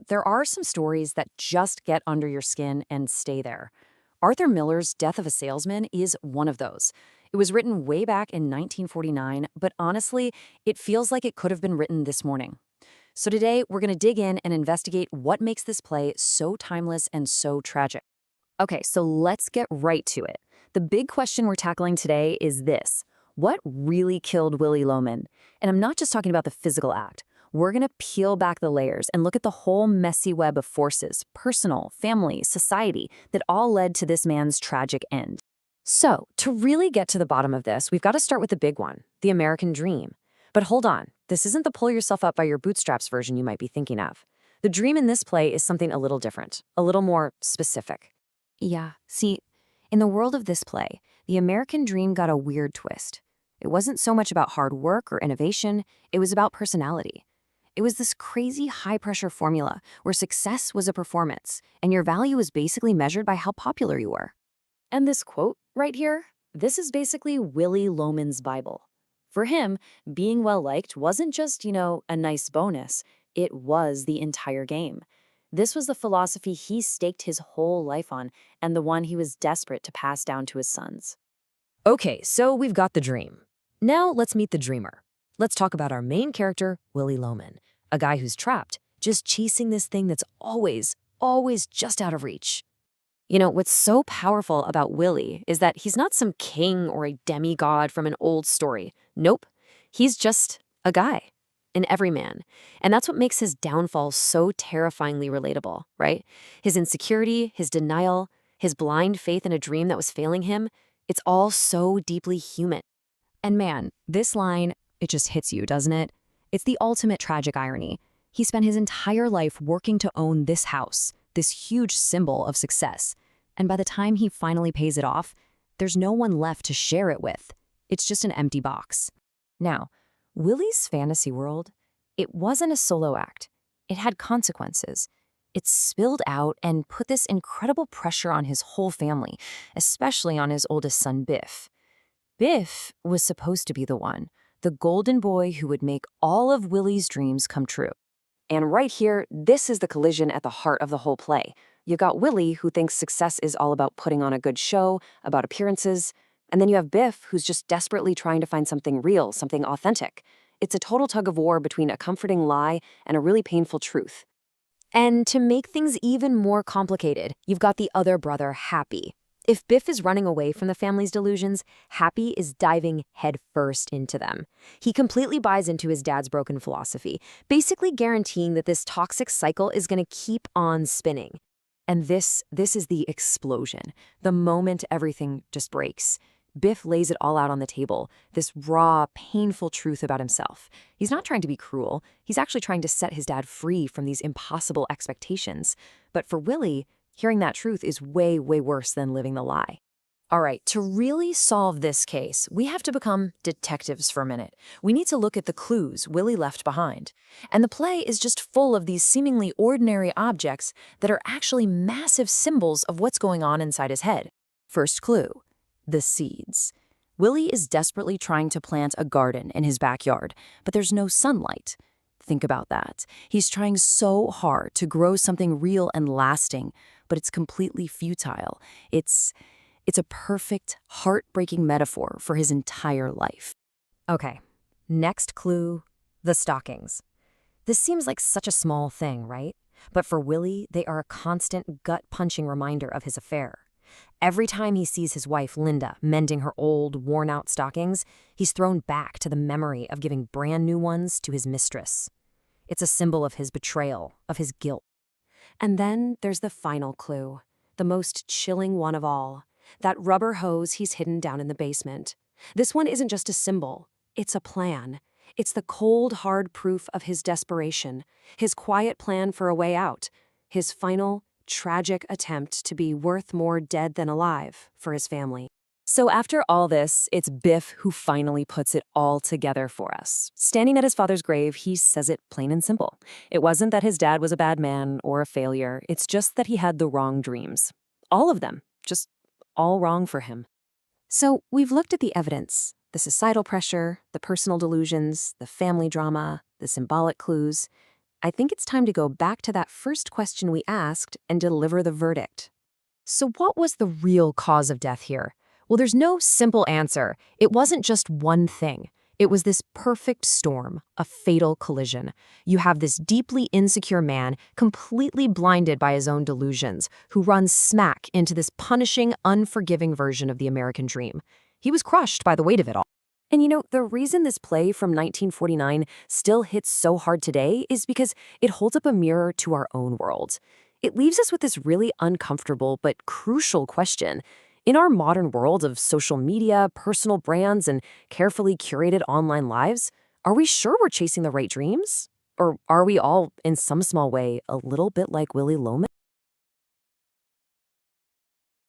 There are some stories that just get under your skin and stay there. Arthur Miller's Death of a Salesman is one of those. It was written way back in 1949, but honestly, it feels like it could have been written this morning. So today, we're going to dig in and investigate what makes this play so timeless and so tragic. Okay, so let's get right to it. The big question we're tackling today is this: what really killed Willie Loman? And I'm not just talking about the physical act. We're going to peel back the layers and look at the whole messy web of forces, personal, family, society, that all led to this man's tragic end. So, to really get to the bottom of this, we've got to start with the big one, the American dream. But hold on, this isn't the pull yourself up by your bootstraps version you might be thinking of. The dream in this play is something a little different, a little more specific. Yeah, see, in the world of this play, the American dream got a weird twist. It wasn't so much about hard work or innovation, it was about personality. It was this crazy high-pressure formula where success was a performance, and your value was basically measured by how popular you were. And this quote right here, this is basically Willie Loman's Bible. For him, being well-liked wasn't just, a nice bonus. It was the entire game. This was the philosophy he staked his whole life on, and the one he was desperate to pass down to his sons. Okay, so we've got the dream. Now let's meet the dreamer. Let's talk about our main character, Willie Loman, a guy who's trapped, just chasing this thing that's always just out of reach. What's so powerful about Willie is that he's not some king or a demigod from an old story. Nope, he's just a guy, an everyman. And that's what makes his downfall so terrifyingly relatable, right? His insecurity, his denial, his blind faith in a dream that was failing him, it's all so deeply human. And man, this line, it just hits you, doesn't it? It's the ultimate tragic irony. He spent his entire life working to own this house, this huge symbol of success. And by the time he finally pays it off, there's no one left to share it with. It's just an empty box. Now, Willie's fantasy world, it wasn't a solo act. It had consequences. It spilled out and put this incredible pressure on his whole family, especially on his oldest son, Biff. Biff was supposed to be the one, the golden boy who would make all of Willie's dreams come true. And right here, this is the collision at the heart of the whole play. You got Willie, who thinks success is all about putting on a good show, about appearances, and then you have Biff, who's just desperately trying to find something real, something authentic. It's a total tug of war between a comforting lie and a really painful truth. And to make things even more complicated, you've got the other brother, Happy. If Biff is running away from the family's delusions, Happy is diving headfirst into them. He completely buys into his dad's broken philosophy, basically guaranteeing that this toxic cycle is going to keep on spinning. And this is the explosion, the moment everything just breaks. Biff lays it all out on the table, this raw, painful truth about himself. He's not trying to be cruel. He's actually trying to set his dad free from these impossible expectations. But for Willie, hearing that truth is way worse than living the lie. All right, to really solve this case, we have to become detectives for a minute. We need to look at the clues Willie left behind. And the play is just full of these seemingly ordinary objects that are actually massive symbols of what's going on inside his head. First clue, the seeds. Willie is desperately trying to plant a garden in his backyard, but there's no sunlight. Think about that. He's trying so hard to grow something real and lasting, but it's completely futile. It's a perfect, heartbreaking metaphor for his entire life. Okay, next clue, the stockings. This seems like such a small thing, right? But for Willie, they are a constant gut-punching reminder of his affair. Every time he sees his wife, Linda, mending her old, worn-out stockings, he's thrown back to the memory of giving brand new ones to his mistress. It's a symbol of his betrayal, of his guilt. And then there's the final clue, the most chilling one of all, that rubber hose he's hidden down in the basement. This one isn't just a symbol, it's a plan. It's the cold, hard proof of his desperation, his quiet plan for a way out, his final, tragic attempt to be worth more dead than alive for his family. So after all this, it's Biff who finally puts it all together for us. Standing at his father's grave, he says it plain and simple. It wasn't that his dad was a bad man or a failure. It's just that he had the wrong dreams. All of them. Just all wrong for him. So we've looked at the evidence, the societal pressure, the personal delusions, the family drama, the symbolic clues. I think it's time to go back to that first question we asked and deliver the verdict. So, what was the real cause of death here? Well, there's no simple answer. It wasn't just one thing. It was this perfect storm, a fatal collision. You have this deeply insecure man, completely blinded by his own delusions, who runs smack into this punishing, unforgiving version of the American dream. He was crushed by the weight of it all. And the reason this play from 1949 still hits so hard today is because it holds up a mirror to our own world. It leaves us with this really uncomfortable but crucial question. In our modern world of social media, personal brands, and carefully curated online lives, are we sure we're chasing the right dreams? Or are we all, in some small way, a little bit like Willy Loman?